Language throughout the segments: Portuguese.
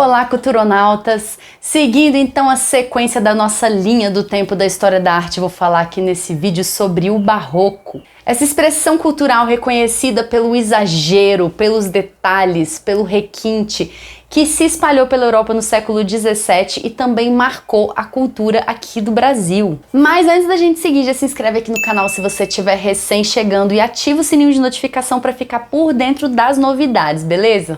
Olá, culturonautas! Seguindo então a sequência da nossa linha do tempo da história da arte, vou falar aqui nesse vídeo sobre o Barroco. Essa expressão cultural reconhecida pelo exagero, pelos detalhes, pelo requinte, que se espalhou pela Europa no século XVII e também marcou a cultura aqui do Brasil. Mas antes da gente seguir, já se inscreve aqui no canal se você estiver recém chegando e ativa o sininho de notificação para ficar por dentro das novidades, beleza?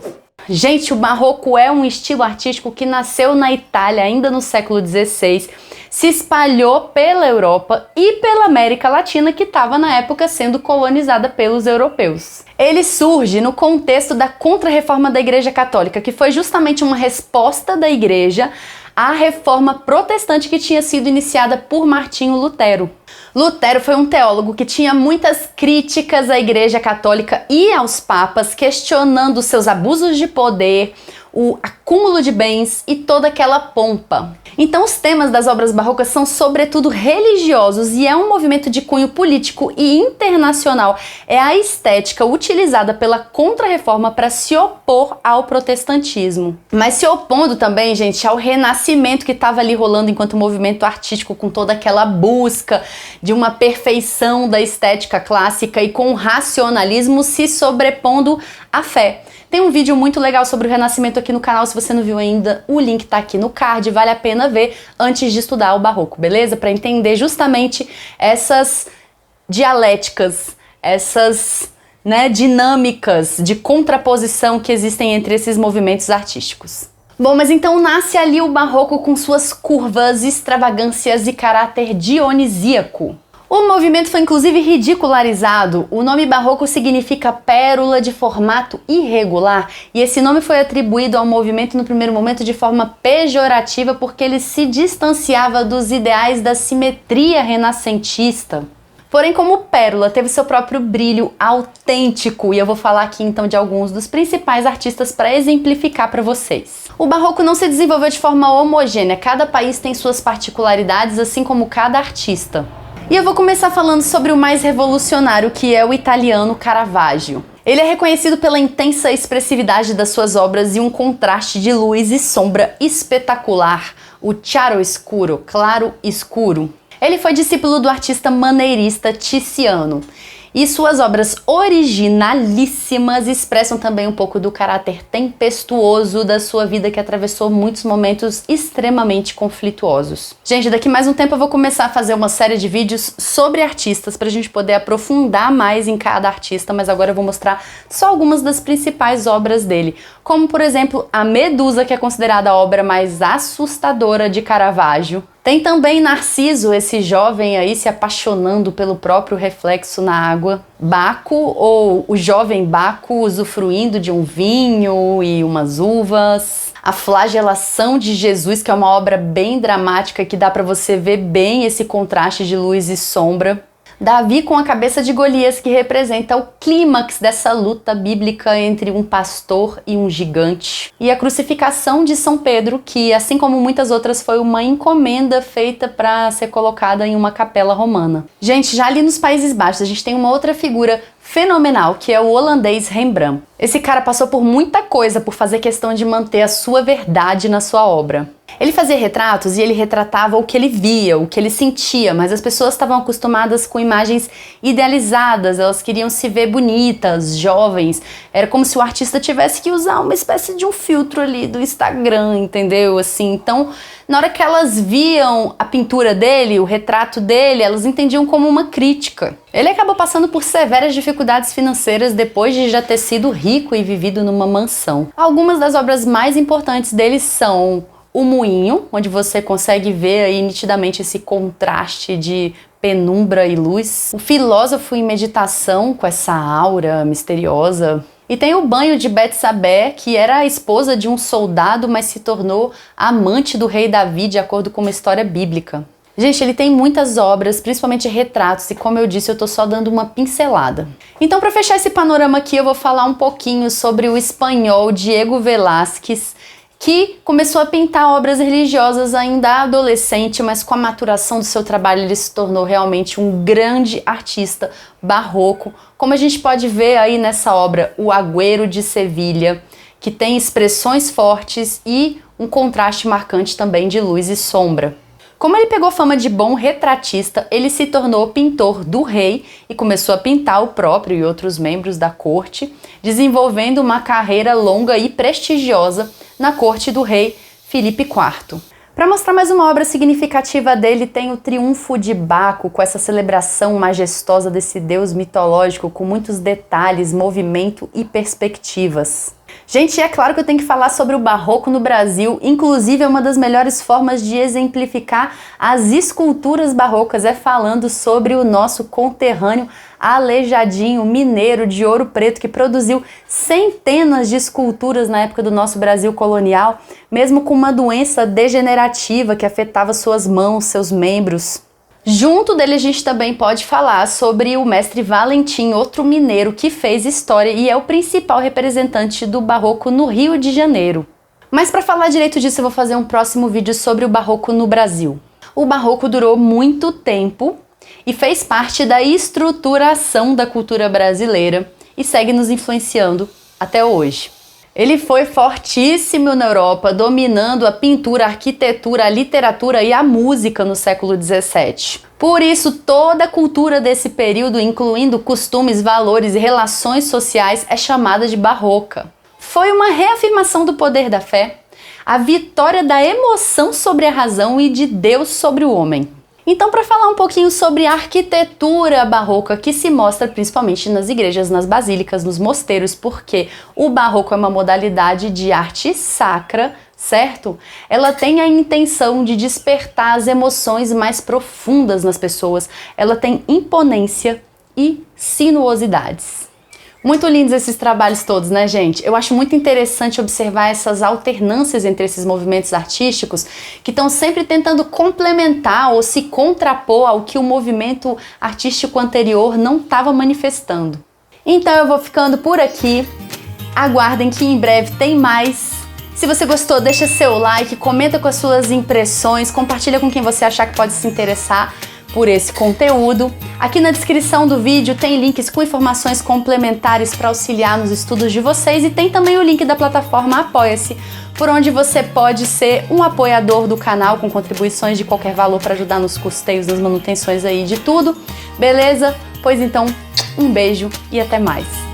Gente, o Barroco é um estilo artístico que nasceu na Itália ainda no século XVI, se espalhou pela Europa e pela América Latina, que estava na época sendo colonizada pelos europeus. Ele surge no contexto da Contra-Reforma da Igreja Católica, que foi justamente uma resposta da Igreja à reforma protestante que tinha sido iniciada por Martinho Lutero. Lutero foi um teólogo que tinha muitas críticas à Igreja Católica e aos papas, questionando seus abusos de poder, o acúmulo de bens e toda aquela pompa. Então os temas das obras barrocas são sobretudo religiosos e é um movimento de cunho político e internacional. É a estética utilizada pela Contra-Reforma para se opor ao protestantismo. Mas se opondo também, gente, ao Renascimento que estava ali rolando enquanto movimento artístico, com toda aquela busca de uma perfeição da estética clássica e com o racionalismo se sobrepondo à fé. Tem um vídeo muito legal sobre o Renascimento aqui no canal, se você não viu ainda, o link tá aqui no card, vale a pena ver antes de estudar o Barroco, beleza? Para entender justamente essas dialéticas, essas dinâmicas de contraposição que existem entre esses movimentos artísticos. Bom, mas então nasce ali o Barroco com suas curvas, extravagâncias e caráter dionisíaco. O movimento foi inclusive ridicularizado. O nome barroco significa pérola de formato irregular e esse nome foi atribuído ao movimento no primeiro momento de forma pejorativa porque ele se distanciava dos ideais da simetria renascentista. Porém, como pérola, teve seu próprio brilho autêntico e eu vou falar aqui então de alguns dos principais artistas para exemplificar para vocês. O Barroco não se desenvolveu de forma homogênea, cada país tem suas particularidades, assim como cada artista. E eu vou começar falando sobre o mais revolucionário, que é o italiano Caravaggio. Ele é reconhecido pela intensa expressividade das suas obras e um contraste de luz e sombra espetacular, o chiaro-escuro, claro-escuro. Ele foi discípulo do artista maneirista Tiziano. E suas obras originalíssimas expressam também um pouco do caráter tempestuoso da sua vida, que atravessou muitos momentos extremamente conflituosos. Gente, daqui mais um tempo eu vou começar a fazer uma série de vídeos sobre artistas pra gente poder aprofundar mais em cada artista, mas agora eu vou mostrar só algumas das principais obras dele, como por exemplo a Medusa, que é considerada a obra mais assustadora de Caravaggio. Tem também Narciso, esse jovem aí se apaixonando pelo próprio reflexo na água. Baco, ou o jovem Baco usufruindo de um vinho e umas uvas. A Flagelação de Jesus, que é uma obra bem dramática que dá para você ver bem esse contraste de luz e sombra. Davi com a cabeça de Golias, que representa o clímax dessa luta bíblica entre um pastor e um gigante. E a Crucificação de São Pedro, que assim como muitas outras foi uma encomenda feita para ser colocada em uma capela romana. Gente, já ali nos Países Baixos a gente tem uma outra figura fenomenal, que é o holandês Rembrandt. Esse cara passou por muita coisa por fazer questão de manter a sua verdade na sua obra. Ele fazia retratos e ele retratava o que ele via, o que ele sentia, mas as pessoas estavam acostumadas com imagens idealizadas, elas queriam se ver bonitas, jovens. Era como se o artista tivesse que usar uma espécie de um filtro ali do Instagram, entendeu? Assim, então, na hora que elas viam a pintura dele, o retrato dele, elas entendiam como uma crítica. Ele acabou passando por severas dificuldades financeiras depois de já ter sido rico e vivido numa mansão. Algumas das obras mais importantes dele são O Moinho, onde você consegue ver aí nitidamente esse contraste de penumbra e luz. O Filósofo em Meditação, com essa aura misteriosa. E tem o Banho de Betsabé, que era a esposa de um soldado, mas se tornou amante do rei Davi, de acordo com uma história bíblica. Gente, ele tem muitas obras, principalmente retratos, e como eu disse, eu tô só dando uma pincelada. Então, para fechar esse panorama aqui, eu vou falar um pouquinho sobre o espanhol Diego Velázquez, que começou a pintar obras religiosas ainda adolescente, mas com a maturação do seu trabalho ele se tornou realmente um grande artista barroco, como a gente pode ver aí nessa obra O Agüero de Sevilha, que tem expressões fortes e um contraste marcante também de luz e sombra. Como ele pegou fama de bom retratista, ele se tornou pintor do rei e começou a pintar o próprio e outros membros da corte, desenvolvendo uma carreira longa e prestigiosa na corte do rei Filipe IV. Para mostrar mais uma obra significativa dele, tem o Triunfo de Baco, com essa celebração majestosa desse deus mitológico, com muitos detalhes, movimento e perspectivas. Gente, é claro que eu tenho que falar sobre o barroco no Brasil, inclusive é uma das melhores formas de exemplificar as esculturas barrocas é falando sobre o nosso conterrâneo Aleijadinho, mineiro de Ouro Preto, que produziu centenas de esculturas na época do nosso Brasil colonial, mesmo com uma doença degenerativa que afetava suas mãos, seus membros. Junto dele a gente também pode falar sobre o mestre Valentim, outro mineiro que fez história e é o principal representante do barroco no Rio de Janeiro. Mas para falar direito disso eu vou fazer um próximo vídeo sobre o barroco no Brasil. O barroco durou muito tempo e fez parte da estruturação da cultura brasileira e segue nos influenciando até hoje. Ele foi fortíssimo na Europa, dominando a pintura, a arquitetura, a literatura e a música no século XVII. Por isso, toda a cultura desse período, incluindo costumes, valores e relações sociais, é chamada de barroca. Foi uma reafirmação do poder da fé, a vitória da emoção sobre a razão e de Deus sobre o homem. Então, para falar um pouquinho sobre a arquitetura barroca que se mostra principalmente nas igrejas, nas basílicas, nos mosteiros, porque o barroco é uma modalidade de arte sacra, certo? Ela tem a intenção de despertar as emoções mais profundas nas pessoas, ela tem imponência e sinuosidades. Muito lindos esses trabalhos todos, né, gente? Eu acho muito interessante observar essas alternâncias entre esses movimentos artísticos que estão sempre tentando complementar ou se contrapor ao que o movimento artístico anterior não estava manifestando. Então eu vou ficando por aqui. Aguardem que em breve tem mais. Se você gostou, deixa seu like, comenta com as suas impressões, compartilha com quem você achar que pode se interessar por esse conteúdo. Aqui na descrição do vídeo tem links com informações complementares para auxiliar nos estudos de vocês e tem também o link da plataforma Apoia-se, por onde você pode ser um apoiador do canal com contribuições de qualquer valor para ajudar nos custeios, nas manutenções aí de tudo, beleza? Pois então, um beijo e até mais!